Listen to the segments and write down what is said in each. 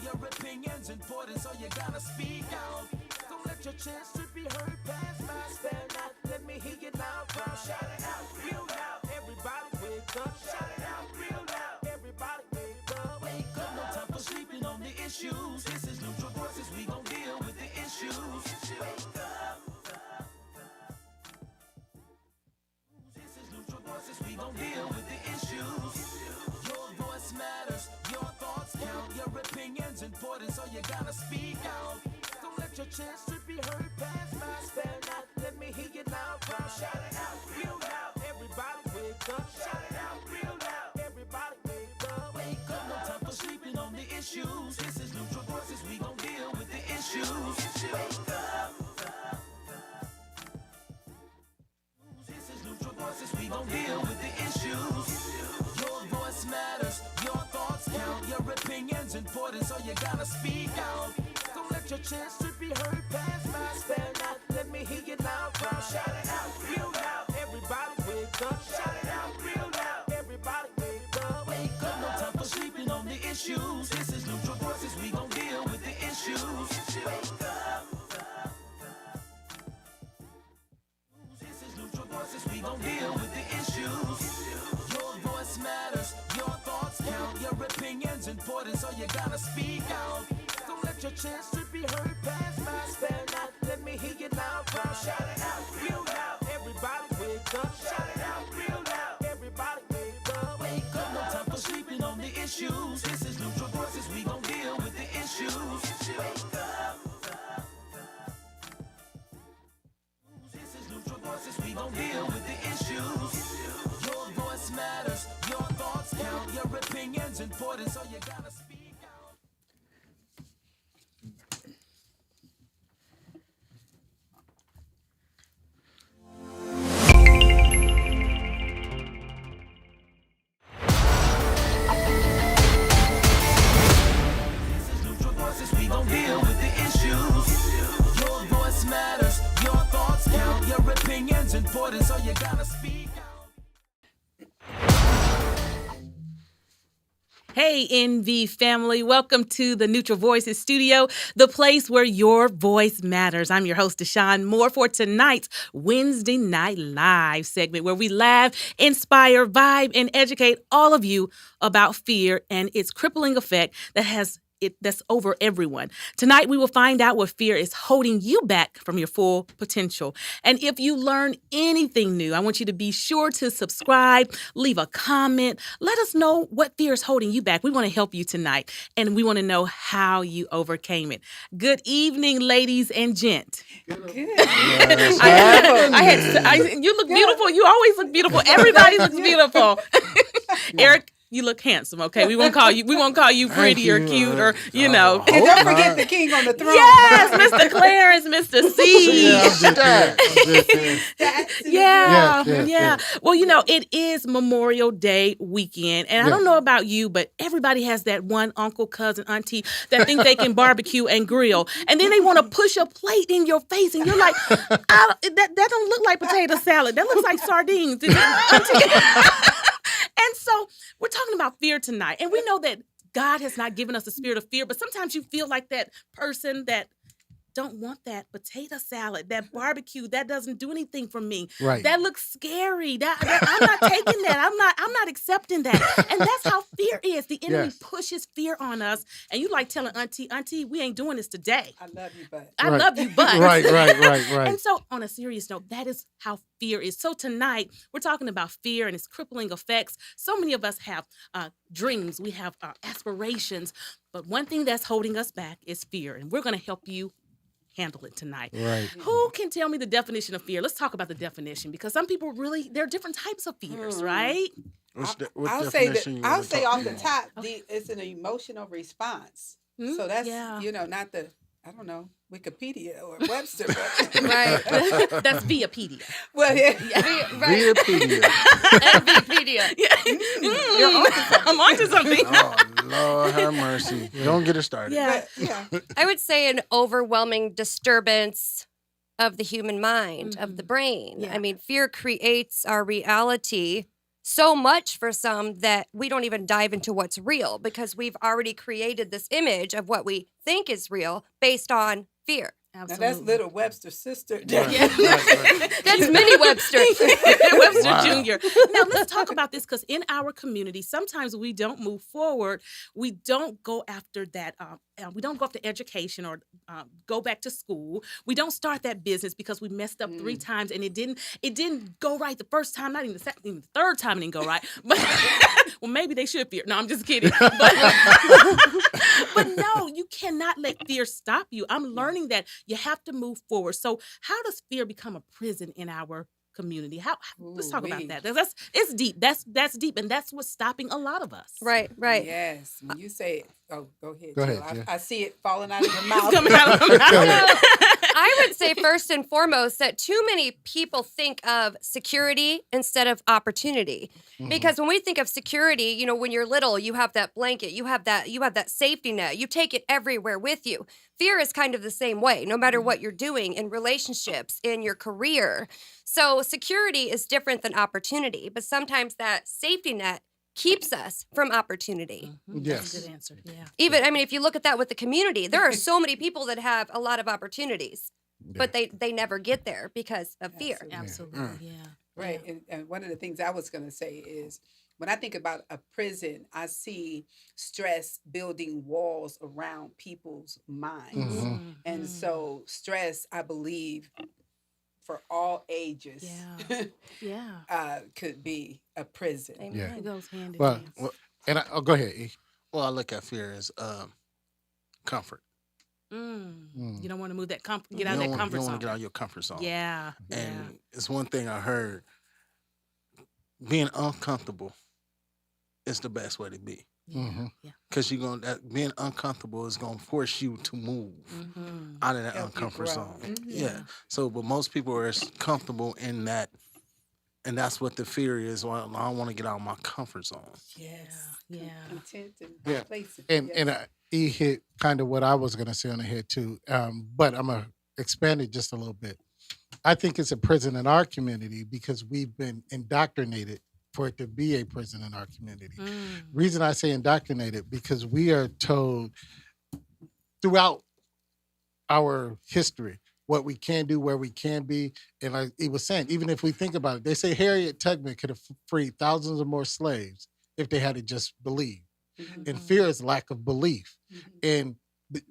Your opinion's important, so you gotta speak out. Don't let your chance to be heard pass by. Spare not, let me hear you now. Crowd, shout it out, real loud. Everybody wake up, shout it out, real loud. Everybody wake up, wake up. No time for sleeping on the issues. This is Neutral Voices, we gon' deal with the issues. Wake up. This is Neutral Voices, we gon' deal with the issues. Your voice matters, your thoughts count. Your opinion's important, so you gotta speak out. Don't let your chance to be heard pass by. Spare not, let me hear you now. Crowd, shout it out, real loud. Everybody wake up, shout it out, real loud. Everybody wake up, wake up. No time for sleeping on the issues. This is Neutral Voices, we gon' deal with the issues. Wake up. This is Neutral Voices, we gon' deal with the issues. Your voice matters, your thoughts count. Your opinion's important, so you gotta speak out. Don't let your chance to be heard pass by. Spare not, let me hear you now. Crowd, shout it out, real loud. Everybody wake up, shout it out, real loud. Everybody wake up, wake up. No time for sleeping on the issues. This is Neutral Voices, we gon' deal with the issues. Wake up. This is Neutral Voices, we gon' deal with the issues. Your voice matters, your thoughts count. Your opinion's important, so you gotta speak out. Don't let your chance to be heard pass by. Spare not, let me hear you now. Crowd, shout it out, real loud. Everybody wake up, shout it out, real loud. Everybody wake up, wake up. No time for sleeping on the issues. This is Neutral Voices, we gon' deal with the issues. Wake up. This is Neutral Voices, we gon' deal with the issues. Your voice matters, your thoughts count. Your opinion's important, so you gotta speak out. This is Neutral Voices, we gon' deal with the issues. Your voice matters, your thoughts count. Your opinion's important, so you gotta speak out. Hey, NV family. Welcome to the Neutral Voices studio, the place where your voice matters. I'm your host, Deshawn Moore, for tonight's Wednesday Night Live segment, where we laugh, inspire, vibe, and educate all of you about fear and its crippling effect that's over everyone. Tonight, we will find out what fear is holding you back from your full potential. And if you learn anything new, I want you to be sure to subscribe, leave a comment, let us know what fear is holding you back. We want to help you tonight, and we want to know how you overcame it. Good evening, ladies and gent. Good. You look beautiful. You always look beautiful. Everybody looks beautiful. Eric, you look handsome, okay? We won't call you pretty or cute or, you know. And don't forget the king on the throne. Yes, Mr. Clarence, Mr. C. Yeah. Well, you know, it is Memorial Day weekend. And I don't know about you, but everybody has that one uncle, cousin, auntie that think they can barbecue and grill. And then they want to push a plate in your face. And you're like, that don't look like potato salad. That looks like sardines. And so we're talking about fear tonight. And we know that God has not given us a spirit of fear, but sometimes you feel like that person that don't want that potato salad, that barbecue, that doesn't do anything for me. Right. That looks scary. I'm not taking that. I'm not accepting that. And that's how fear is. The enemy pushes fear on us. And you like telling auntie, we ain't doing this today. I love you, but. I love you, but. Right. And so on a serious note, that is how fear is. So tonight, we're talking about fear and its crippling effects. So many of us have dreams. We have aspirations. But one thing that's holding us back is fear. And we're going to help you handle it tonight. Right. Who can tell me the definition of fear? Let's talk about the definition, because some people there are different types of fears, right? I'll say off the top, it's an emotional response. Hmm? So that's not the Wikipedia or Webster, but Right. That's Viapedia. Well, yeah. Viapedia. Viapedia. You're onto something. I'm onto something. Oh, Lord have mercy. Don't get it started. Yeah. I would say an overwhelming disturbance of the human mind, of the brain. Yeah. I mean, fear creates our reality so much for some that we don't even dive into what's real because we've already created this image of what we think is real based on fear. Absolutely. Now that's little Webster's sister. Right, Yeah. right. That's Minnie Webster. Webster Wow. Jr. Now let's talk about this because in our community, sometimes we don't move forward. We don't go after that. We don't go after education or go back to school. We don't start that business because we messed up 3 times and it didn't go right the first time. Not even the second, even the third time it didn't go right. But well, maybe they should fear. No, I'm just kidding. But no, you cannot let fear stop you. I'm learning that you have to move forward. So how does fear become a prison in our community? Let's talk about Ooh-wee. that. It's deep. That's deep, and that's what's stopping a lot of us. Right. Yes. When you say, oh, go ahead. Go Jill. ahead, Jill. I see it falling out of your It's mouth. coming out of my mouth. I would say first and foremost that too many people think of security instead of opportunity. Because when we think of security, you know, when you're little, you have that blanket, you have that safety net. You take it everywhere with you. Fear is kind of the same way, no matter what you're doing in relationships, in your career. So security is different than opportunity, but sometimes that safety net keeps us from opportunity. That's Yes. a good answer. Yeah. Even, I mean, if you look at that with the community, there are so many people that have a lot of opportunities, but they never get there because of fear. Absolutely. Absolutely. Yeah. Right. Yeah. And one of the things I was going to say is when I think about a prison, I see stress building walls around people's minds. Mhm. And so stress, I believe, for all ages, Yeah. could be a prison. Yeah. It goes hand in Well, hand. and go ahead, E. Well, I look at fear as comfort. You don't want to move that get You out of don't that want, comfort you don't zone. want to get out of your comfort zone. Yeah. And it's one thing I heard: being uncomfortable is the best way to be. Mhm. Yeah. Because being uncomfortable is gonna force you to move out of that Help you uncomfort grow. zone. Mhm. Yeah. So, but most people are comfortable in that, and that's what the fear is. Well, I don't want to get out of my comfort zone. Yes. Yeah. Content and Yeah. complacent. And Yes. he hit kind of what I was going to say on the head too. But I'm gonna expand it just a little bit. I think it's a prison in our community because we've been indoctrinated for it to be a prison in our community. Reason I say indoctrinated because we are told throughout our history what we can do, where we can be, and like he was saying, even if we think about it, they say Harriet Tubman could have freed thousands of more slaves if they had to just believe. And fear is lack of belief. And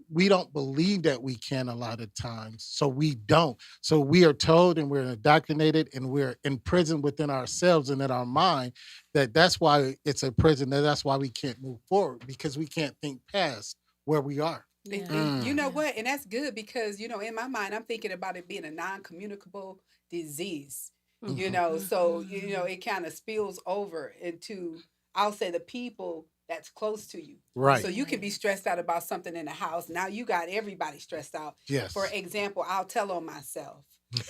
we don't believe that we can a lot of times. So we don't. So we are told and we're indoctrinated and we're imprisoned within ourselves and in our mind that's why it's a prison. That's why we can't move forward because we can't think past where we are. And you know what? And that's good because, you know, in my mind, I'm thinking about it being a non-communicable disease, you know, so, you know, it kind of spills over into, I'll say, the people that's close to you. Right. So you can be stressed out about something in the house. Now you got everybody stressed out. Yes. For example, I'll tell on myself.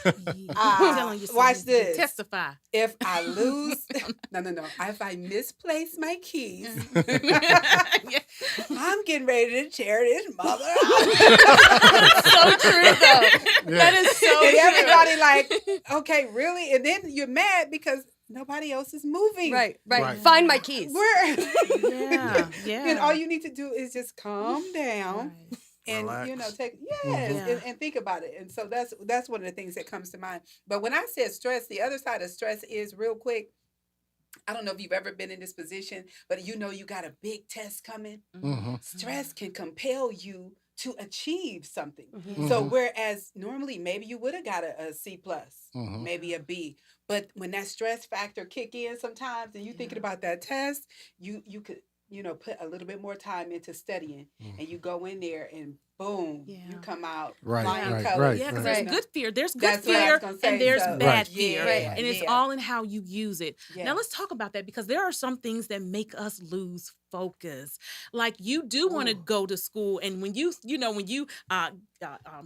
Telling yourself Watch to this. Testify. If I lose, no. If I misplace my keys, I'm getting ready to tear this mother out. So true, though. Yeah. That is so And true. everybody like, okay, really? And then you're mad because nobody else is moving. Right. Right. Find my keys. Yeah. Yeah. And all you need to do is just calm down. Right. And Relax. you know, take Yeah. and think about it. And so that's one of the things that comes to mind. But when I said stress, the other side of stress is real quick. I don't know if you've ever been in this position, but you know you got a big test coming. Mhm. Stress can compel you to achieve something. Mhm. So whereas normally maybe you would have got a C plus, Mhm. maybe a B, but when that stress factor kick in sometimes, and you thinking about that test, you could put a little bit more time into studying, and you go in there and boom, you Yeah. come out Right, flying right, colors. right, Yeah, because right. there's good fear. There's good That's what I fear was gonna say, and there's so- bad Right. fear. Yeah, And it's yeah. all in how you use it. Yeah. Now let's talk about that because there are some things that make us lose focus. Like you do want to Ooh. go to school, and when you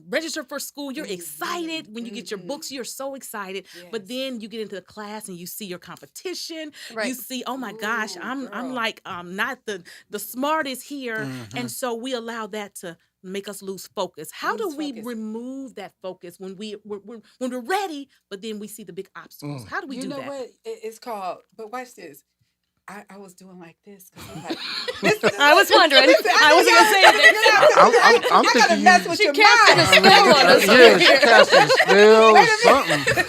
register for school, you're Mhm. excited. When you get your Mhm. books, you're so excited. But Yes. then you get into the class and you see your competition. Right. You see, oh my gosh, Ooh, I'm girl. like not the smartest here, and so we allow that to make us lose focus. How do Lose we focus. remove that focus when when we're ready, but then we see the big obstacles? How do we You do know that? what it's called? But watch this. I was doing like this because I'm like, listen, I was wondering. I wasn't gonna say anything. I'm I gotta thinking mess you- with She your casted mind. a spell on us. Yeah, she casting a spell or Wait a something.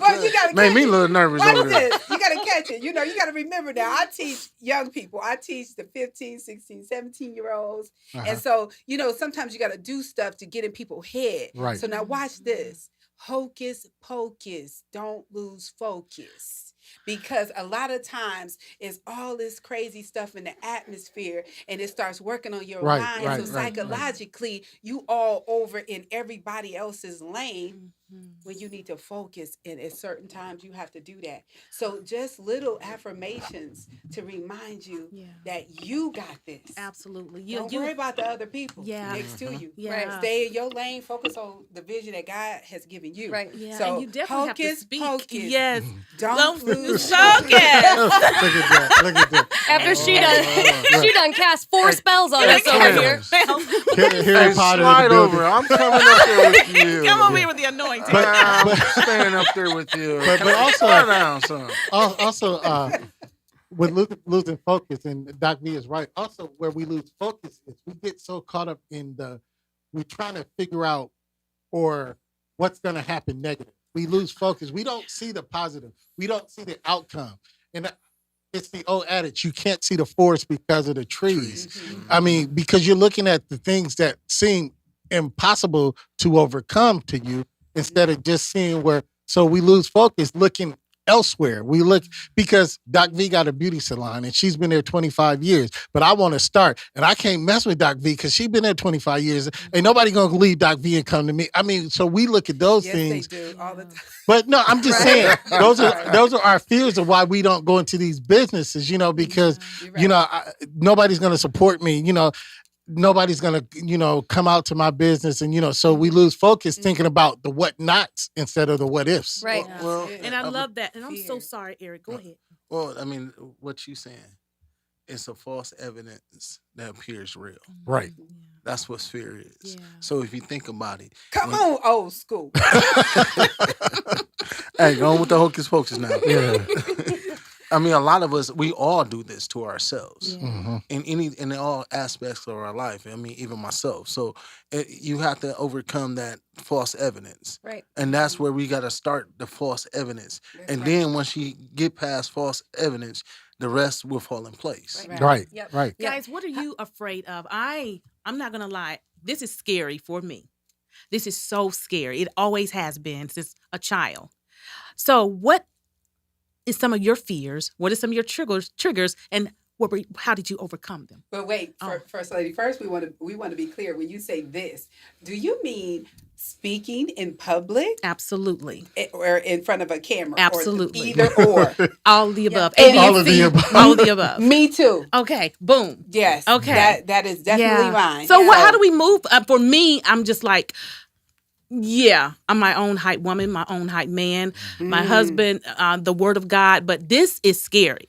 Well, you gotta Made catch me a it. little nervous Watch over there. this. You got to catch it. You know, you got to remember now. I teach young people. I teach the 15, 16, 17-year-olds. And so, you know, sometimes you got to do stuff to get in people's head. Right. So now watch this. Hocus pocus. Don't lose focus. Because a lot of times it's all this crazy stuff in the atmosphere and it starts working on your Right, mind. right, So right, psychologically, you all over in everybody else's lane Mm-hmm. when you need to focus, and at certain times you have to do that. So just little affirmations to remind you Yeah. that you got this. Absolutely. Don't worry about the other people Yeah. next to you. Yeah. Right. Stay in your lane. Focus on the vision that God has given you. Right. Yeah, So and you definitely have to hocus speak. pocus. Yes. Don't lose lose focus. focus. Look at that. Look at that. After she done cast 4 spells on us over here. Harry Hey, Potter in slide the building. over. I'm coming up there with you. Come over here with the anointing. I'm staying up there with you. But also- Slow down, son. Also, with losing focus, and Doc V is right. Also, where we lose focus is we get so caught up in we're trying to figure out or what's going to happen negative. We lose focus. We don't see the positive. We don't see the outcome. And it's the old adage, you can't see the forest because of the trees. I mean, because you're looking at the things that seem impossible to overcome to you instead of just seeing so we lose focus looking elsewhere. We look, because Doc V got a beauty salon and she's been there 25 years, but I want to start and I can't mess with Doc V because she's been there 25 years. Ain't nobody going to leave Doc V and come to me. I mean, so we look at those Yes, things. they do all the time. But no, I'm just saying those are our fears of why we don't go into these businesses, because You're right. nobody's going to support me, nobody's going to come out to my business, and so we lose focus thinking about the what nots instead of the what ifs. Right. Well, And I love that. And I'm so Fear. sorry, Eric. Go ahead. Well, I mean, what you saying? It's a false evidence that appears real. Right. That's what fear is. Yeah. So if you think about it, Come when- on, old school. hey, go on with the hocus pocus now. Yeah. I mean, a lot of us, we all do this to ourselves. Yeah. In all aspects of our life. I mean, even myself. So you have to overcome that false evidence, Right. and that's where we got to start the false evidence. And then once you get past false evidence, the rest will fall in place. Right. Right. Yep. Right. Yep. Guys, what are you afraid of? I'm not gonna lie. This is scary for me. This is so scary. It always has been since a child. So, what is some of your fears? What are some of your triggers, and how did you overcome them? But wait, First Lady, first we want to be clear. When you say this, do you mean speaking in public Absolutely. or in front of a camera? Absolutely. Or either or. All of the above. And A, B, all and of the C. above. All of the above. Me too. Okay. Boom. Yes. Okay. That is definitely mine. So how do we move? For me, I'm just like, yeah, I'm my own height woman, my own height man, my husband, the word of God. But this is scary.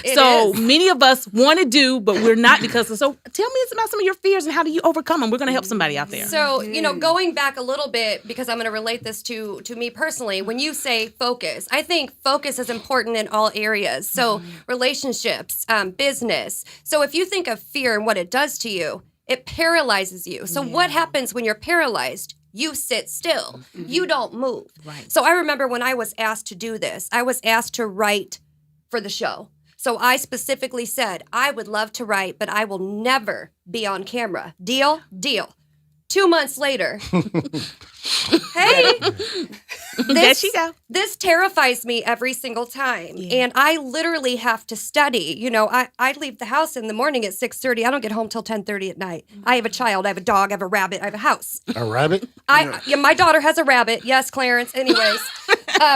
It So is. many of us want to do, but we're not because of. So tell me about some of your fears and how do you overcome them? We're going to help somebody out there. So, going back a little bit, because I'm going to relate this to me personally, when you say focus, I think focus is important in all areas. So relationships, business. So if you think of fear and what it does to you, it paralyzes you. So what happens when you're paralyzed? You sit still. You don't move. Right. So I remember when I was asked to do this, I was asked to write for the show. So I specifically said, I would love to write, but I will never be on camera. Deal? Deal. 2 months later, hey, There she go. this terrifies me every single time. Yeah. And I literally have to study. I leave the house in the morning at 6:30. I don't get home till 10:30 at night. I have a child, I have a dog, I have a rabbit, I have a house. A rabbit? My daughter has a rabbit. Yes, Clarence. Anyways.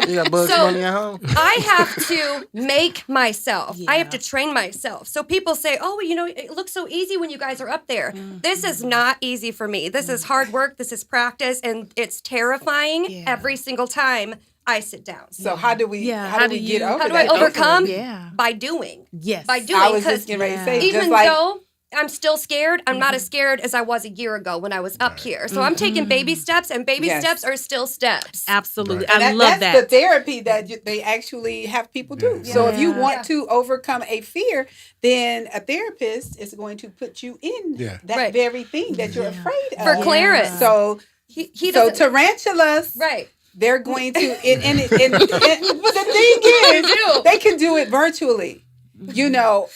You got Bugs Bunny at home? I have to make myself. I have to Yeah. train myself. So people say, oh, it looks so easy when you guys are up there. This is not easy for me. This is hard work. This is practice. And it's terrifying every single time I sit down. So how do we how do get you- over How do I that? overcome? Yeah. By doing. Yes. By doing. I was Because just getting ready to say, even just like though I'm still scared. I'm not as scared as I was a year ago when I was up here. So I'm taking baby steps, and baby Yes. steps are still steps. Absolutely. Right. I love that's that. the therapy that they actually have people do. Yeah. So if you Yeah. want to overcome a fear, then a therapist is going to put you in Yeah. that Right. very thing that you're Yeah. afraid of. For Clarence. So He so doesn't. tarantulas, Right. they're going to and but the thing is, they can do it virtually. You know,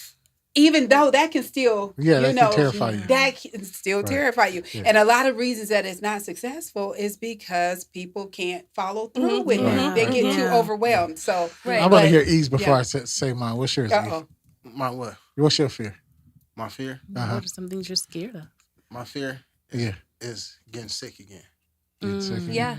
even though that can still, Yeah, you that know, can terrify you. that can still Right. terrify you. Yeah. And a lot of reasons that it's not successful is because people can't follow through with Right. it. They Right. get too Yeah. overwhelmed. So Right. I want to but- hear E's before yeah. I say mine. What's yours, E? Uh-oh. My what? What's your fear? My fear? Uh-huh. What are some things you're scared of? My fear Yeah. is getting sick again. Yeah.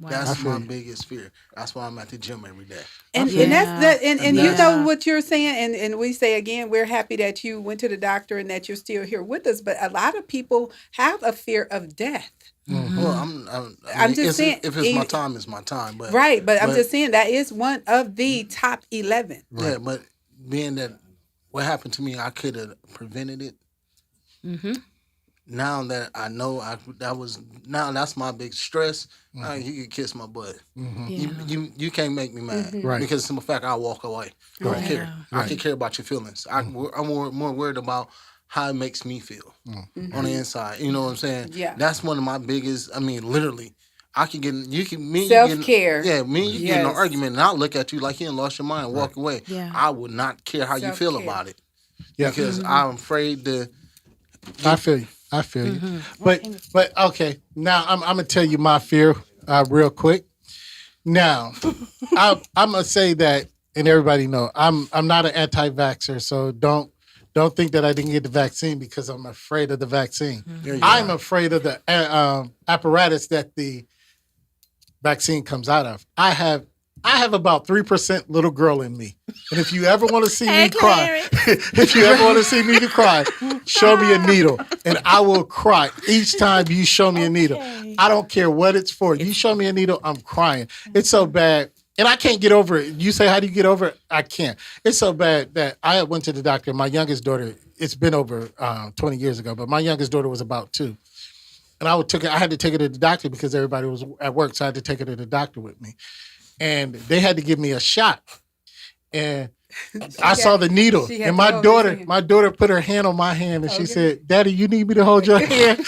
Wow. That's I feel my you. biggest fear. That's why I'm at the gym every day. And, Yeah. and that's that and And you that's- know what you're saying, and we say again, we're happy that you went to the doctor and that you're still here with us. But a lot of people have a fear of death. Mm-hmm. Well, I'm just it's- saying, if it's my even- time, it's my time. But Right, but I'm but- just saying that is one of the top 11. Yeah, but being that what happened to me, I could have prevented it. Mm-hmm. Now that I know that's my big stress. You can kiss my butt. You can't make me mad Right. because the fact I walk away. I don't care. I can care about your feelings. I'm more worried about how it makes me feel on the inside. You know what I'm saying? Yeah. That's one of my biggest. I mean, literally, I can get me. Self-care. Yeah, me and you get in an Yes. argument, and I'll look at you like you done lost your mind and walk away. Yeah. I would not care how you feel Self-care. about it Yeah. because I'm afraid to. I feel you. I feel you. But okay. Now I'm gonna tell you my fear real quick. Now I'm gonna say that, and everybody know I'm not an anti-vaxxer, so don't think that I didn't get the vaccine because I'm afraid of the vaccine. There you I'm go. afraid of the apparatus that the vaccine comes out of. I have about 3% little girl in me. And if you ever want to see me cry, if you ever want to see me to cry, show me a needle and I will cry each time you show me a needle. I don't care what it's for. You show me a needle, I'm crying. It's so bad. And I can't get over it. You say, how do you get over it? I can't. It's so bad that I went to the doctor. My youngest daughter, it's been over 20 years ago, but my youngest daughter was about 2. And I had to take her to the doctor because everybody was at work, so I had to take her to the doctor with me. And they had to give me a shot. And I saw the needle. she had And to hold his hand. my daughter put her hand on my hand and she said, "Daddy, you need me to hold your hand?"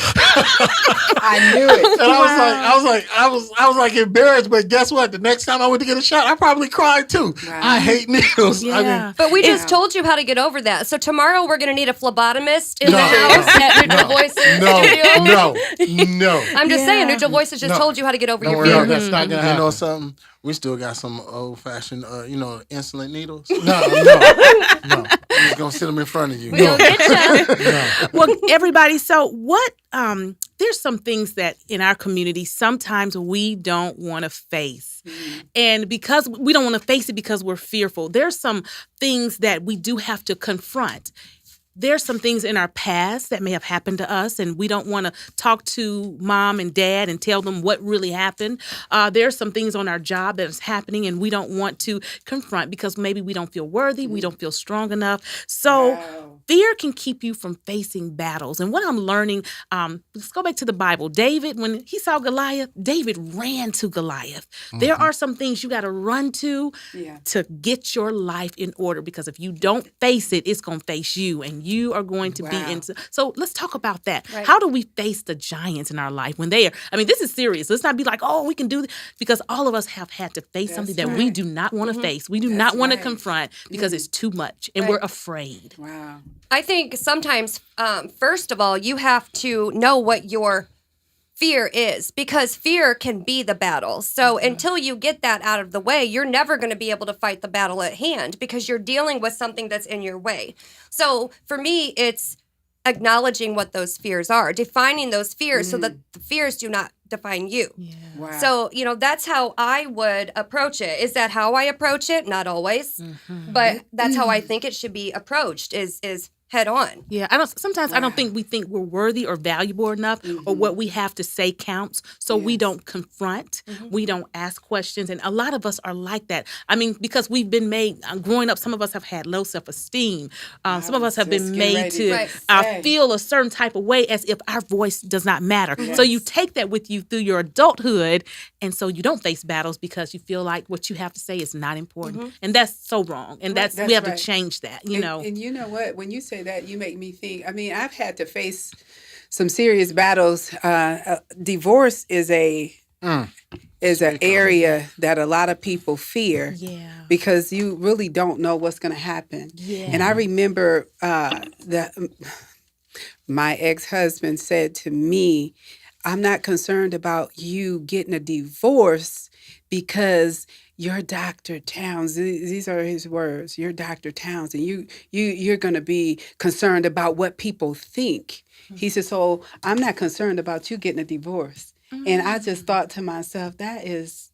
I knew it. And I was like embarrassed, but guess what? The next time I went to get a shot, I probably cried too. Wow. I hate needles. I mean, But we just Yeah. told you how to get over that. So tomorrow we're going to need a phlebotomist in No. the house at Neutral Voices Studio. no. I'm just saying, Neutral Voices just No. told you how to get over Don't your worry, fear. No, that's not gonna You happen. know something? We still got some old fashioned, insulin needles. No. I'm just gonna sit them in front of you. We gonna get you. Well, everybody, so what there's some things that in our community sometimes we don't want to face. And because we don't want to face it because we're fearful, there's some things that we do have to confront. There's some things in our past that may have happened to us, and we don't want to talk to mom and dad and tell them what really happened. There's some things on our job that is happening, and we don't want to confront because maybe we don't feel worthy, we don't feel strong enough. So fear can keep you from facing battles. And what I'm learning, let's go back to the Bible. David, when he saw Goliath, David ran to Goliath. There are some things you got to run to get your life in order, because if you don't face it, it's going to face you, and you are going to be in. So let's talk about that. Right. How do we face the giants in our life when they are, I mean, this is serious. Let's not be like, oh, we can do this, because all of us have had to face something that we do not want to face. We do not want to confront because it's too much and we're afraid. Wow. I think sometimes, first of all, you have to know what your fear is, because fear can be the battle. So until you get that out of the way, you're never going to be able to fight the battle at hand because you're dealing with something that's in your way. So for me, it's acknowledging what those fears are, defining those fears so that the fears do not define you. Wow. So, that's how I would approach it. Is that how I approach it? Not always. But that's how I think it should be approached is head on. Yeah, sometimes I don't think we think we're worthy or valuable enough, or what we have to say counts. So we don't confront, we don't ask questions, and a lot of us are like that. I mean, because we've been made growing up. Some of us have had low self-esteem. Some of us have been made to feel a certain type of way, as if our voice does not matter. So you take that with you through your adulthood, and so you don't face battles because you feel like what you have to say is not important, and that's so wrong. And we have to change that. You know, and you know what? When you say that, you make me think. I mean, I've had to face some serious battles. Divorce is an area that a lot of people fear, because you really don't know what's going to happen. And I remember my ex-husband said to me, "I'm not concerned about you getting a divorce because you're Dr. Towns." These are his words. You're Dr. Towns, and you're going to be concerned about what people think. He said, "So I'm not concerned about you getting a divorce." And I just thought to myself, that is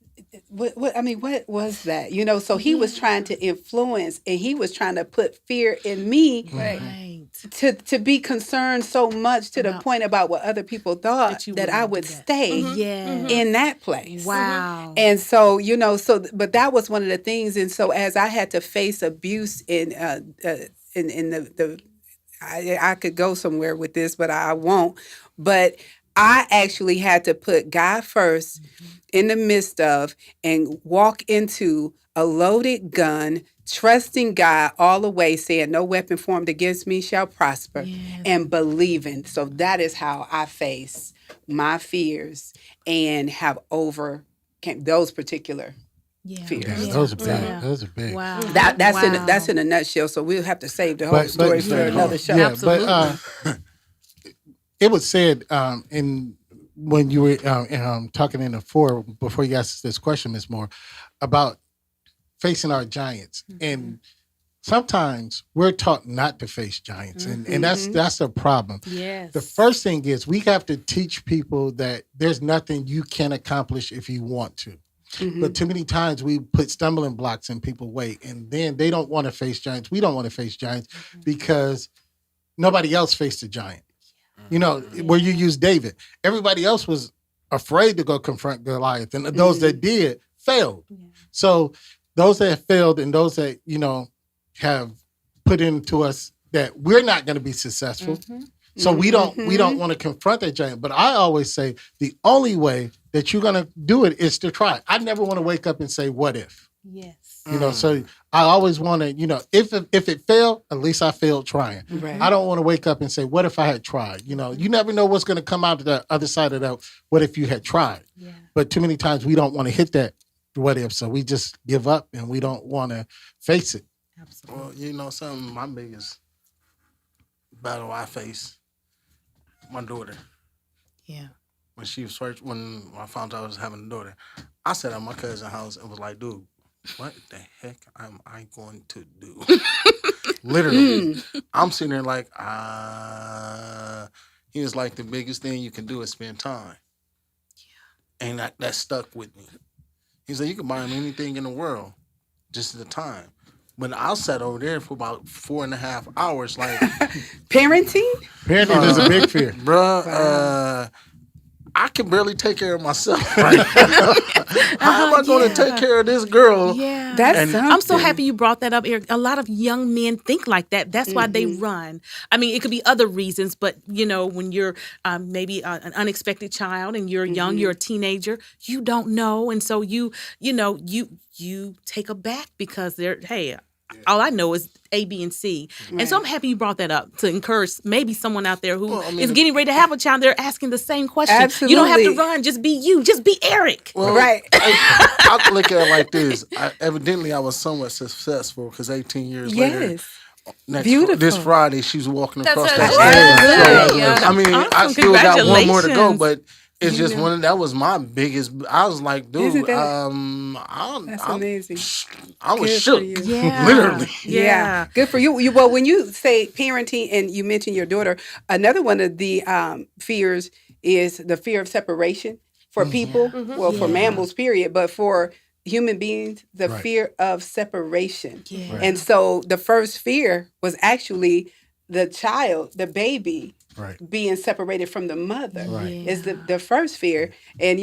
what was that? You know, so he was trying to influence, and he was trying to put fear in me. To be concerned so much to the point about what other people thought that I would stay in that place. Wow. And so, you know, but that was one of the things. And so as I had to face abuse in the I could go somewhere with this, but I won't. But I actually had to put God first in the midst of, and walk into a loaded gun, trusting God all the way, saying no weapon formed against me shall prosper, and believing. So that is how I face my fears and have overcame those particular fears. Yeah, those are big. Yeah. Those are big. Wow. That's in a nutshell. So we'll have to save the whole story for another show. Yeah, but it was said when you were talking in the floor before you asked this question, Ms. Moore, about facing our giants. And sometimes we're taught not to face giants, and that's a problem. Yes. The first thing is we have to teach people that there's nothing you can accomplish if you want to. But too many times we put stumbling blocks in people's way, and then they don't want to face giants. We don't want to face giants because nobody else faced a giant. You know, where you use David. Everybody else was afraid to go confront Goliath, and those that did failed. So those that failed and those that, you know, have put into us that we're not going to be successful. So we don't want to confront that giant. But I always say the only way that you're going to do it is to try. I never want to wake up and say, what if? Yes. You know, so I always want to, you know, if it failed, at least I failed trying. Right. I don't want to wake up and say, what if I had tried? You know, you never know what's going to come out of the other side of that. What if you had tried? Yeah. But too many times we don't want to hit that what if, so we just give up and we don't want to face it. Absolutely. Well, you know, my biggest battle I face, my daughter. Yeah. When I found out I was having a daughter, I sat at my cousin's house and was like, dude, what the heck am I going to do? Literally. I'm sitting there like, he was like, the biggest thing you can do is spend time. Yeah. And that stuck with me. He said, you can buy him anything in the world, just the time. But I sat over there for about 4.5 hours, like... Parenting? Parenting is a big fear. Bruh, wow. I can barely take care of myself. Right? How am I going to take care of this girl? Yeah. That's I'm so happy you brought that up, Eric. A lot of young men think like that. That's why they run. I mean, it could be other reasons, but, you know, when you're maybe an unexpected child and you're young, you're a teenager, you don't know. And so you take a back because all I know is A, B, and C. Right. And so I'm happy you brought that up to encourage maybe someone out there who is getting ready to have a child. They're asking the same question. Absolutely. You don't have to run. Just be you. Just be Eric. Well, right. I look at it like this. Evidently, I was somewhat successful because 18 years later, this Friday, she was walking across that stage. Yeah. I mean, I still got one more to go, but it's just that was my biggest. I was like, dude, that's amazing. I was shook, literally. Yeah, good for you. Well, when you say parenting and you mention your daughter, another one of the fears is the fear of separation for people. Well, for mammals, period, but for human beings, the fear of separation. Yeah. And so the first fear was actually the child, the baby, Right. being separated from the mother Right. is the first fear. And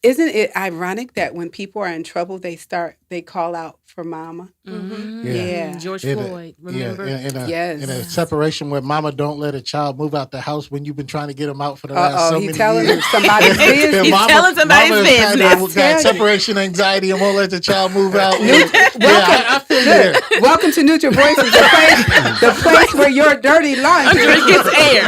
isn't it ironic that when people are in trouble, they call out for mama? Mhm. Yeah. George In a- Floyd, remember? Yes. in a separation where mama don't let a child move out the house when you've been trying to get him out for the last Uh-oh, so he many telling years. somebody's business. He's telling somebody's mama is kinda business. got Tell you. separation anxiety and won't let the child move out. Welcome, I feel you there. welcome to Neutral Voices, the place where your dirty laundry Gets air.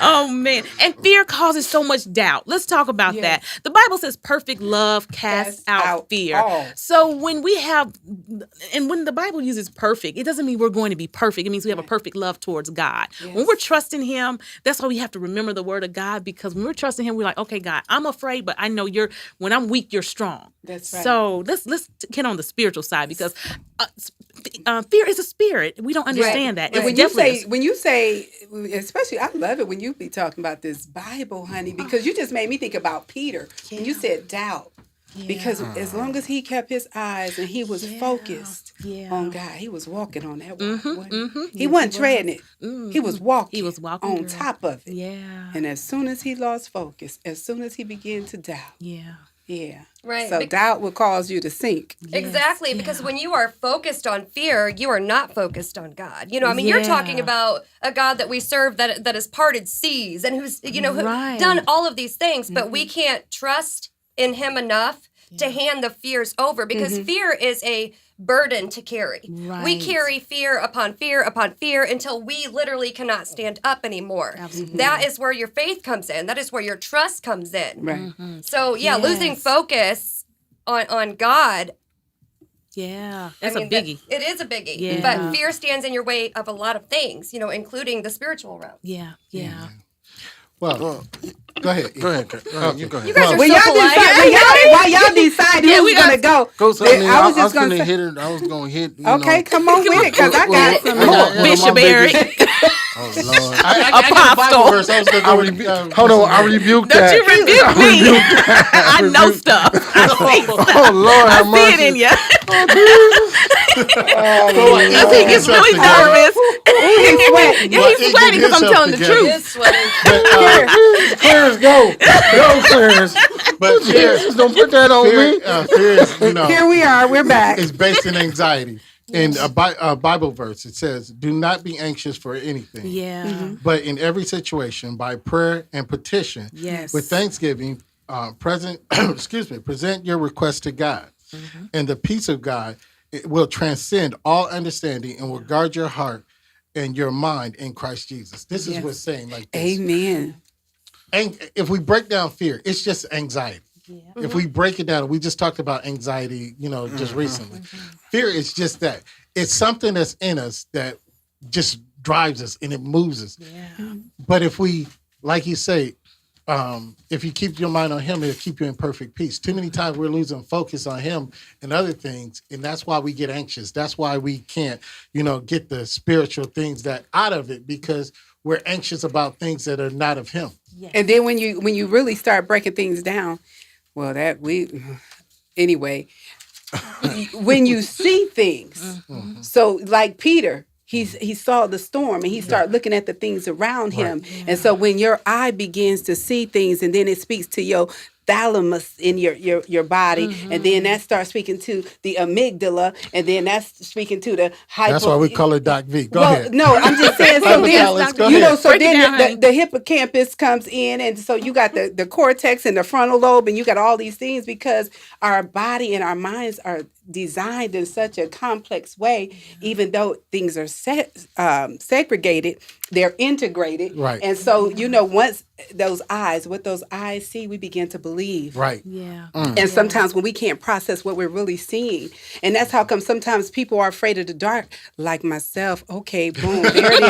Oh man. And fear causes so much doubt. Let's talk about Yes. that. The Bible says perfect love casts Casts out out fear. all. So when when the Bible uses perfect, it doesn't mean we're going to be perfect. It means we have a perfect love towards God. Yes. When we're trusting him, that's why we have to remember the word of God, because when we're trusting him, we're like, okay, God, I'm afraid, but I know when I'm weak, you're strong. That's right. So let's get on the spiritual side, because fear is a spirit. We don't understand that. And It's when you definitely say, especially, I love it when you be talking about this Bible, honey, because you just made me think about Peter. When you said doubt, because as long as he kept his eyes and he was focused on God, he was walking on that water. wasn't he? He wasn't treading it. He was walking. He was walking, on girl. top of it. Yeah. And as soon as he lost focus, as soon as he began to doubt, Yeah. yeah. Right. So doubt will cause you to sink. Exactly, because when you are focused on fear, you are not focused on God. I mean, you're talking Yeah. about a God that we serve that has parted seas and who's who Right. done all of these things, but we can't trust in him enough to hand the fears over, because fear is a burden to carry. We Right. carry fear upon fear until we literally cannot stand up anymore. Absolutely. That is where your faith comes in. That is where your trust comes in. Right. So losing focus on God. Yeah. That's I mean, a biggie. It is a biggie. Yeah. But fear stands in your way of a lot of things, including the spiritual realm. Yeah. Yeah. Well, go ahead. Go ahead. You go ahead. You guys are When so y'all polite. decide, while y'all decide who's we gonna go, Go, so, I was just gonna gonna say, hit it. I was gonna hit. okay, come on with it, because I got some more. Bishop Eric. Oh Lord. I got a Bible verse. I was gonna go with, Hold on. I rebuked Don't that. you rebuke me. I know stuff. I see stuff. Oh Lord, have I see it mercy. in you. Well, Because he gets really nervous. Ooh, he's sweating. Yeah, he's sweating because I'm telling the truth. It's sweating. Clarence, go. Go, Clarence. But fear, Jesus, don't put that on me. fear is, Here we are. We're back. is based in anxiety. In a Bible verse, it says, "Do not be anxious for anything, Yeah. but in every situation, by prayer and petition, Yes. with thanksgiving, present your request to God, and the peace of God it will transcend all understanding and will guard your heart and your mind in Christ Jesus." This is what's saying like this. Amen. And if we break down fear, it's just anxiety. If we break it down, we just talked about anxiety, just recently. Fear is just that. It's something that's in us that just drives us and it moves us. Yeah. But if we, like you say, if you keep your mind on him, it'll keep you in perfect peace. Too many times we're losing focus on him and other things, and that's why we get anxious. That's why we can't, get the spiritual things that out of it, because we're anxious about things that are not of him. And then when you really start breaking things down, well, anyway, when you see things, so like Peter, he saw the storm and he started looking at the things around him. And so when your eye begins to see things, and then it speaks to your thalamus in your body, and then that starts speaking to the amygdala, and then that's speaking to the hypo. That's why we call it Doc V. Go Well, ahead. no, I'm just saying. So Hypothalamus, go then, ahead. so Break it then down, honey. the hippocampus comes in, and so you got the cortex and the frontal lobe, and you got all these things, because our body and our minds are designed in such a complex way. Even though things are segregated, they're integrated. Right. And so once what those eyes see, we begin to believe. Right. Yeah. And sometimes when we can't process what we're really seeing, and that's how come sometimes people are afraid of the dark, like myself. Okay, boom, there it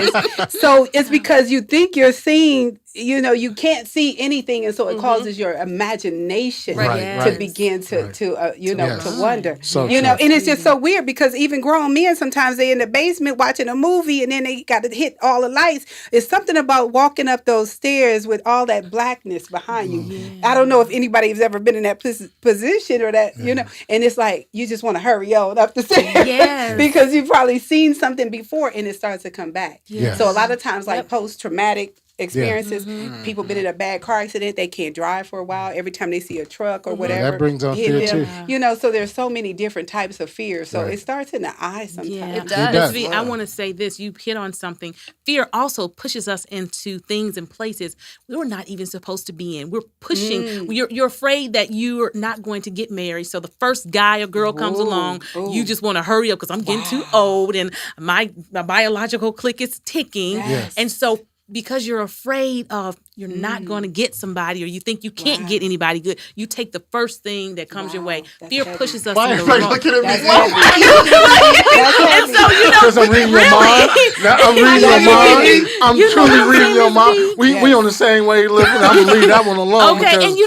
is. So it's because you think you're seeing you can't see anything, and so it causes your imagination Right. to Yes. begin to Yes. to wonder. So You know, true. and it's just so weird because even grown men sometimes they in the basement watching a movie and then they got to hit all the lights. It's something about walking up those stairs with all that blackness behind you. I don't know if anybody has ever been in that position or that, and it's like you just want to hurry on up the stairs Yes. because you've probably seen something before and it starts to come back. Yes. So a lot of times, like Yep. post-traumatic experiences, Mm-hmm. people been in a bad car accident, they can't drive for a while. Every time they see a truck or Mm-hmm. whatever, That brings on hit fear them. too. So there's so many different types of fear. So Right. it starts in the eye sometimes. Yeah, It does. Ms. V, I want to say this. You hit on something. Fear also pushes us into things and places we're not even supposed to be in. We're pushing. You're afraid that you're not going to get married. So the first guy or girl comes Ooh, along, you ooh. just want to hurry up because I'm getting too old and my biological clock is ticking. Yes. And so because you're afraid of you're not going to get somebody or you think you can't get anybody good, you take the first thing that comes your way. That's Fear heavy. pushes us Why in the everybody wrong. looking at That's me? heavy. That's And heavy. so, Because I'm reading your mind. Now, I'm reading your mind. I'm You know what truly I'm reading saying, your Ms. mind. V? We Yes. on the same wavelength. I'm gonna leave that one alone. Okay, because and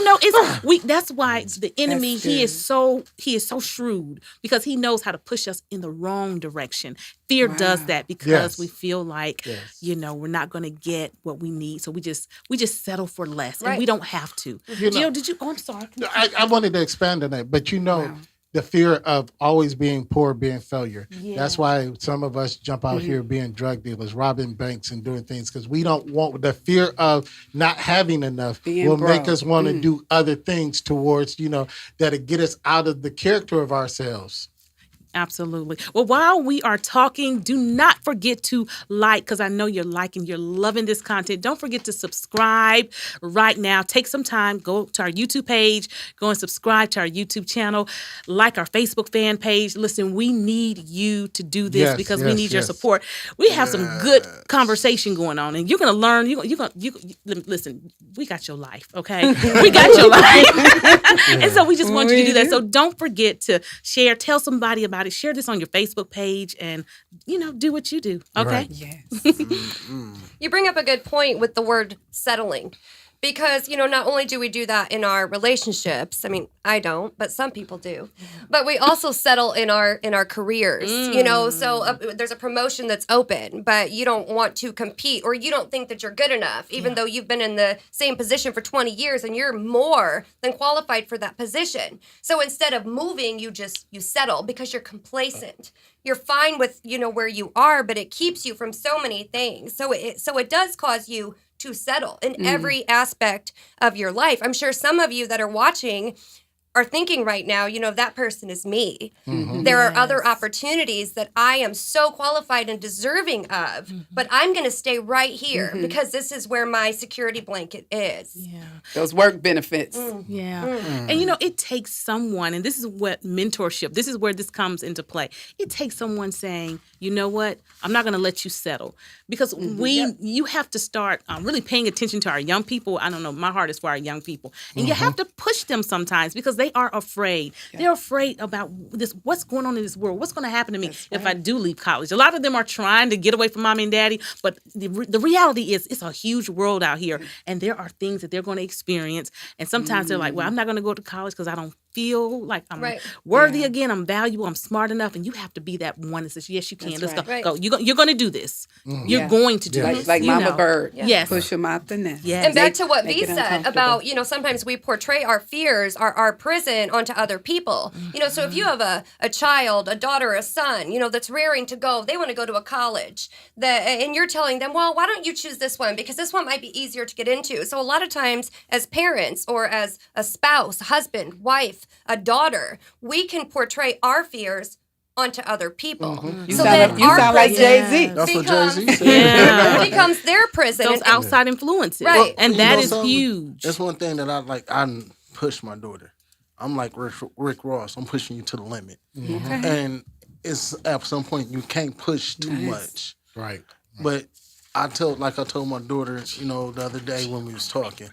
it's that's why the enemy That's he good. is so shrewd because he knows how to push us in the wrong direction. Fear does Wow. that because Yes. we feel like Yes. we're not going to get what we need, so we just settle for less, and Right. we don't have to. You know- Jill, did you? Oh, I'm sorry. I wanted to expand on that, but Wow. the fear of always being poor, being failure. Yeah. That's why some of us jump out here being drug dealers, robbing banks, and doing things because we don't want the fear of not having enough Being will make broke. us want to do other things towards that'll get us out of the character of ourselves. Absolutely. Well, while we are talking, do not forget to like, because I know you're liking, you're loving this content. Don't forget to subscribe right now. Take some time, go to our YouTube page, go and subscribe to our YouTube channel, like our Facebook fan page. Listen, we need you to do this Yes, because we yes, need your yes. support. We have some good conversation going on, and you're going to learn. Listen, we got your life, okay? We got your life. And so we just want you to do that. So don't forget to share, tell somebody about it. Share this on your Facebook page and, do what you do. Okay. Right. Yes. You bring up a good point with the word settling. Because, not only do we do that in our relationships, I mean, I don't, but some people do. But we also settle in our careers, so there's a promotion that's open, but you don't want to compete or you don't think that you're good enough, even though you've been in the same position for 20 years and you're more than qualified for that position. So instead of moving, you settle because you're complacent. You're fine with, where you are, but it keeps you from so many things. So it does cause you to settle in every aspect of your life. I'm sure some of you that are watching are thinking right now, that person is me. There are other opportunities that I am so qualified and deserving of, but I'm going to stay right here because this is where my security blanket is. Yeah. Those work benefits. Yeah. And it takes someone, and this is what mentorship, this is where this comes into play. It takes someone saying, you know what, I'm not going to let you settle. Because you have to start really paying attention to our young people. I don't know, my heart is for our young people. And you have to push them sometimes because they are afraid. They're afraid about this, what's going on in this world, what's going to happen to me if I do leave college. A lot of them are trying to get away from mommy and daddy, but the reality is it's a huge world out here, and there are things that they're going to experience. And sometimes they're like, well, I'm not going to go to college because I don't feel like I'm worthy again, I'm valuable, I'm smart enough, and you have to be that one that says, yes, you can. That's Let's right. go. Right. Go. You're going to do this. You're going to do this. Like you Mama know. Bird. Yes. Push them out the nest. Yes. And back to what Make V it said uncomfortable. about, sometimes we portray our fears, our prison onto other people. So if you have a child, a daughter, a son, that's raring to go, they want to go to a college, and you're telling them, well, why don't you choose this one? Because this one might be easier to get into. So a lot of times as parents or as a spouse, husband, wife, a daughter, we can portray our fears onto other people. You So sound then like, you our sound like prison Jay-Z. That's what becomes- Jay-Z said. Yeah. becomes their prison. Those And- outside influences. Right. And You that know is something? huge. That's one thing that I like. I push my daughter. I'm like Rick Ross. I'm pushing you to the limit. And it's at some point you can't push too much. Right. But I told my daughter, the other day when we was talking,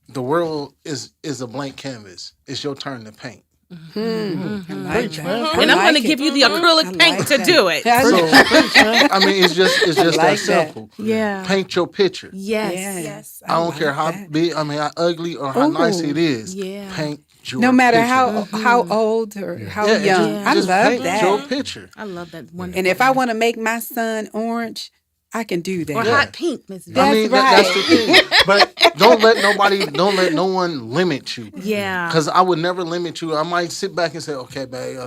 the world is a blank canvas. It's your turn to paint. I like Preach, that. man. I And I'm like going to give it. you the acrylic I paint like to that. do it. Yeah, I mean, it's just like that that. simple. Yeah. Paint your picture. Yes. Yes. I don't care like how that. big, how ugly or how nice Ooh. it is. Yeah. Paint your No matter picture. how old or how Yeah, young, I just love paint your that. picture. I love that. Wonderful. And if I want to make my son orange, I can do that. or Yeah. hot pink, Miss V. That's That's the right. thing. But don't let no one limit you. Yeah. Because I would never limit you. I might sit back and say, okay, babe,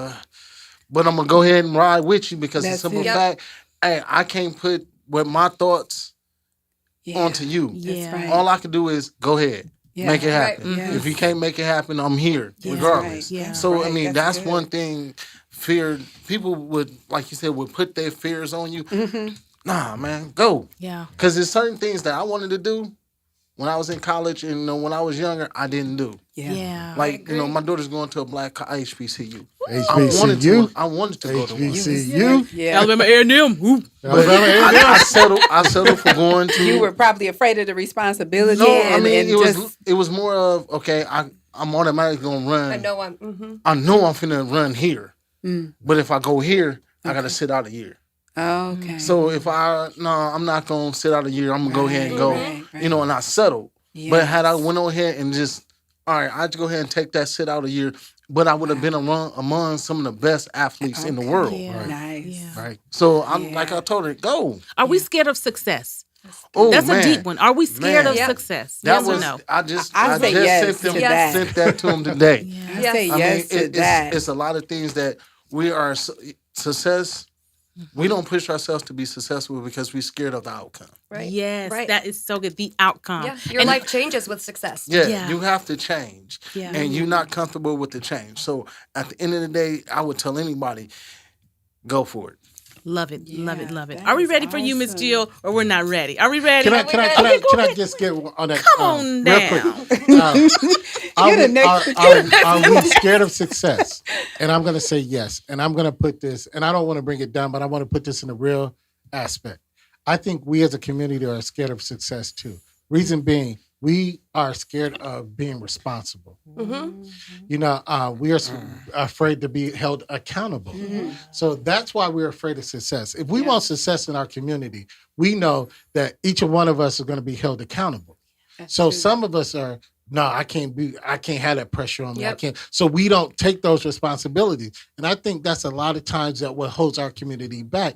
but I'm gonna go ahead and ride with you because the That's simple it. Yep. fact, hey, I can't put with my thoughts Yeah, onto you. Yeah. That's right. All I can do is go ahead, Yeah. make it Right. happen. Yes. If you can't make it happen, I'm here Yeah. regardless. Right. Yeah. So I Right. mean, That's that's good. one thing. Fear people would, like you said, would put their fears on you. Mm-hmm. Nah, man, go. Yeah. Because there's certain things that I wanted to do when I was in college and when I was younger, I didn't do. Yeah. Yeah. Like, agree. my daughter's going to a black HBCU. HBCU. I wanted to go to one. HBCU. Yeah. Alabama A&M. Whoop. I settled for going to. You were probably afraid of the responsibility. No, I and, mean and it was more of, okay, I'm automatically gonna run. I know I'm. Mm-hmm. I know I'm finna run here, Mm. but if I go here, I gotta sit out a year. Okay. So if I'm not gonna sit out a year. I'm gonna go ahead and go, Right. and I settled. But had I Yes. went on ahead and just, all right, I'd go ahead and take that sit out a year, but I would have been among some of the best athletes in the Okay. world. Yeah. Nice. Yeah. Right. So I'm Yeah. like I told her, go. Are we scared of success? Oh, That's man. a deep one. Are we scared Man. of Yep. success? That Yes was or no? I just I say yes sent them to that. sent that to him today. Yeah. I Yes. say I yes to that. it's a lot of things that we are success. We don't push ourselves to be successful because we're scared of the outcome. Right. Yes, Right. that is so good. The outcome. Yeah. Your And- life changes with success. Yeah, Yeah. you have to change, Yeah. and you're not comfortable with the change. So at the end of the day, I would tell anybody, go for it. Love it. Love it. Yeah, Love it. that Are we is ready for you, Miss awesome. Jill, or we're not ready? Are we ready? Can I just get on that? Come on real down. quick? You're the next- Are we scared of success? And I'm going to say yes. And I'm going to put this, and I don't want to bring it down, but I want to put this in a real aspect. I think we as a community are scared of success too. Reason being, we are scared of being responsible. Mm-hmm. We are afraid to be held accountable. So that's why we're afraid of success. If we want success in our community, we know that each one of us is going to be held accountable. So some of us are, no, I can't have that pressure on me. I Yep. can't. So we don't take those responsibilities. And I think that's a lot of times that what holds our community back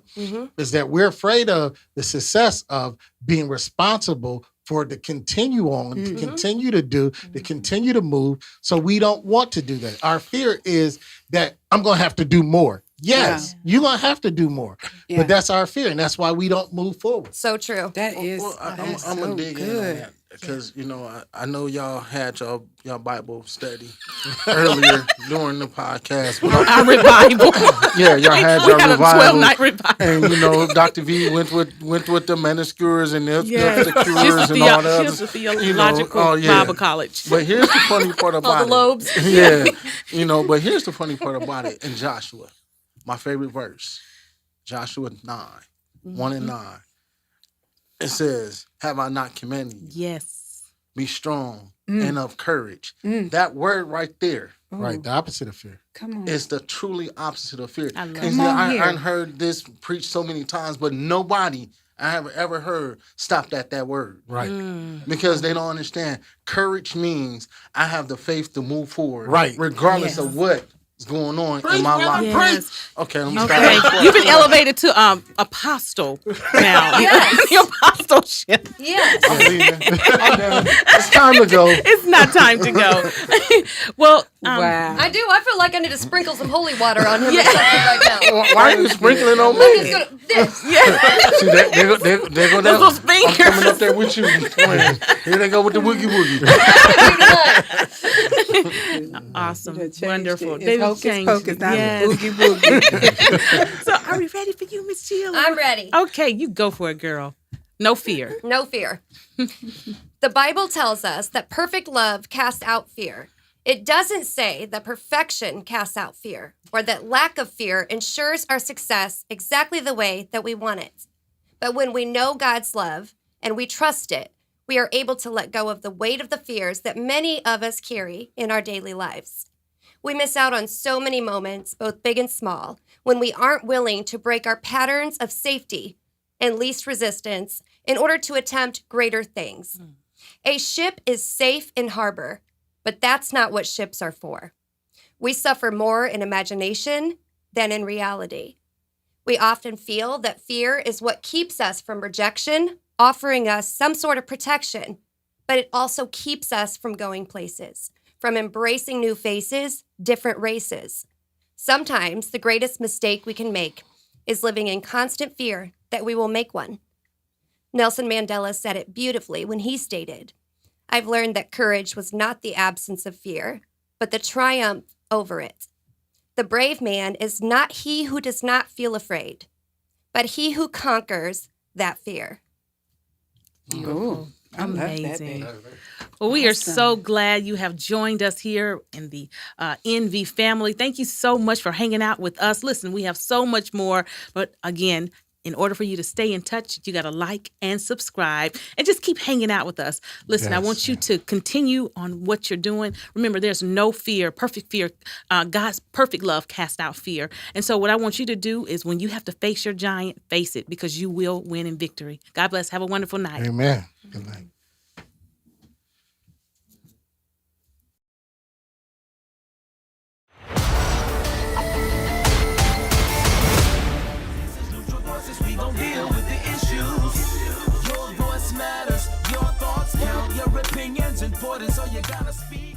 is that we're afraid of the success of being responsible for it to continue on, to continue to do, to continue to move. So we don't want to do that. Our fear is that I'm going to have to do more. Yes, you're going to have to do more. Yeah. But that's our fear. And that's why we don't move forward. So true. That is I'm so gonna dig in on good. that because I know y'all had y'all Bible study earlier during the podcast. But Our revival. yeah, y'all had We y'all had a revival. 12-night revival. And Dr. V went with the manuscripts and the Yes. cures and all that. She's a theological Bible college. But here's the funny part about All the lobes. it. Yeah, but here's the funny part about it. In Joshua, my favorite verse, Joshua 9, 1 and 9. It says, "Have I not commanded you? Yes. Be strong and of courage." That word right there Right. The opposite of fear. Come on. is the truly opposite of fear. I love And Come on I here. heard this preached so many times, but nobody I have ever heard stopped at that word. Right. Because they don't understand. Courage means I have the faith to move forward. Right. Regardless Yes. of what is going on in my life. Yes. Okay, let me Okay. stop. You've been elevated to apostle now. Yes. The apostleship. Yes. I'm leaving. I'm done. It's time to go. It's not time to go. Well, Wow. I do. I feel like I need to sprinkle some holy water on him or something right now. Why are you sprinkling on I'm me? just gonna this. See, they go down. those I'm fingers. coming up there with you. Here they go with the woogie woogie. awesome. You done changed Wonderful. it. They It's Hocus changed Pocus, it. not Yes. Oogie Boogie. So are we ready for you, Miss Jill? I'm ready. Okay, you go for it, girl. No fear. No fear. The Bible tells us that perfect love casts out fear. It doesn't say that perfection casts out fear or that lack of fear ensures our success exactly the way that we want it. But when we know God's love and we trust it, we are able to let go of the weight of the fears that many of us carry in our daily lives. We miss out on so many moments, both big and small, when we aren't willing to break our patterns of safety and least resistance in order to attempt greater things. A ship is safe in harbor, but that's not what ships are for. We suffer more in imagination than in reality. We often feel that fear is what keeps us from rejection, offering us some sort of protection, but it also keeps us from going places, from embracing new faces, different races. Sometimes the greatest mistake we can make is living in constant fear that we will make one. Nelson Mandela said it beautifully when he stated, "I've learned that courage was not the absence of fear, but the triumph over it. The brave man is not he who does not feel afraid, but he who conquers that fear." Ooh, I love that, Amazing. babe. Well, we are Awesome. so glad you have joined us here in the NV family. Thank you so much for hanging out with us. Listen, we have so much more, but again, in order for you to stay in touch, you got to like and subscribe and just keep hanging out with us. Listen, I Yes, want you to continue on what you're doing. Remember, there's no fear, perfect fear. God's perfect love casts out fear. And so what I want you to do is when you have to face your giant, face it, because you will win in victory. God bless. Have a wonderful night. Amen. Good night. This is Neutral Voices, we gon' deal with the issues. Your voice matters, your thoughts count, your opinions important, so you gotta speak.